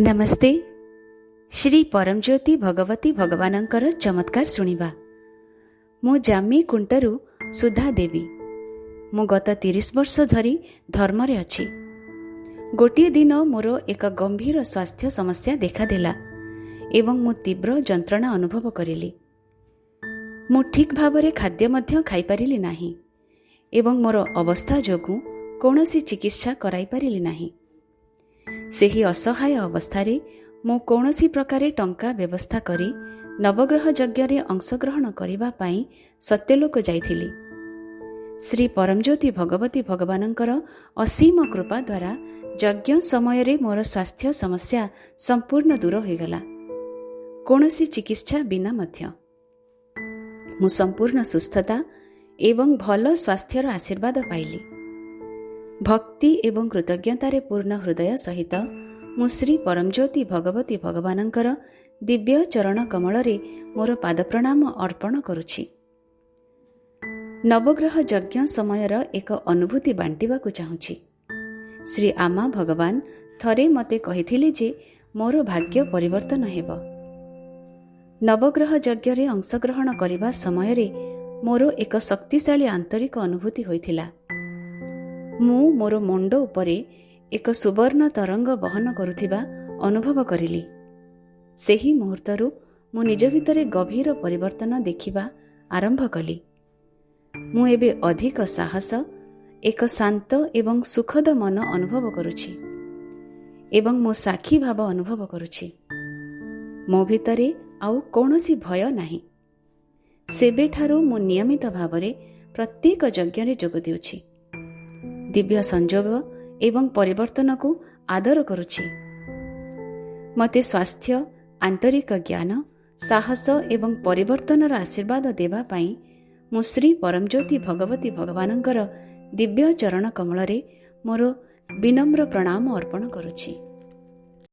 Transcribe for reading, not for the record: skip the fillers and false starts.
नमस्ते। श्री परमज्योति भगवती भगवानंकर चमत्कार शुणिबा। मो जामी कुंटरू सुधा देवी। मु गत 30 वर्ष धरी धर्म रे अछि। गोटे दिन मोर एक गंभीर स्वास्थ्य समस्या देखादेला एवं मु तीव्र जंत्रणा अनुभव करिली। मु ठीक भावरे खाद्य मध्य खाई पारिली नाही एवं मोर अवस्था जोगु कौनसी चिकित्सा कराई पारिली नाही। सेही असहाय अवस्थारे मु कौनसी प्रकारे टंका व्यवस्था करी नवग्रह यज्ञ अंशग्रहण करिबा पाई सत्यलोक जाइथिली। श्री परमज्योति भगवती भगवानंकर असीम कृपा द्वारा यज्ञ समय रे मोर स्वास्थ्य समस्या संपूर्ण दूर हो गला। कौनसी चिकित्सा बिना मध्य मु संपूर्ण सुस्थता एवं भल स्वास्थ्यर आशीर्वाद पाइली। भक्ति एवं कृतज्ञतारे पूर्ण हृदय सहित मु श्री परमज्योति भगवती भगवानंकर दिव्य चरण कमलरे मोर पाद प्रणाम अर्पण करुछि। नवग्रह यज्ञ समयर एक अनुभूति बांटिबाकु चाहुछि। श्री आमा भगवान थरे मते कहिथिले जे मोर भाग्य परिवर्तन हेब। नवग्रह यज्ञ रे अंशग्रहण करिबा समयरे मोर एक शक्तिशाली आंतरिक अनुभूति होइथिला। मु मोर मुंड उपरे एक सुवर्ण तरंग बहन करुथिबा अनुभव करिली। सेही मुहूर्तरु मु निज भितरे गभीर परिवर्तन देखिबा आरंभ कली। मु एबे अधिक साहस, एक शांत एवं सुखद मन अनुभव करुछि एवं मो साक्षी भाव अनुभव करुछि। मो भितरे आउ कौनसी भय नाही। सेबेठारु मु नियमित भावरे प्रत्येक यज्ञ रे जोग देउछि। दिव्य संजोग एवं परिवर्तन को आदर करुछि। मते स्वास्थ्य, आंतरिक ज्ञान, साहस एवं परिवर्तनर आशीर्वाद देवा पाई मु श्री परमज्योति भगवती भगवानंकर दिव्य चरण कमल रे मोर विनम्र प्रणाम अर्पण करुछि।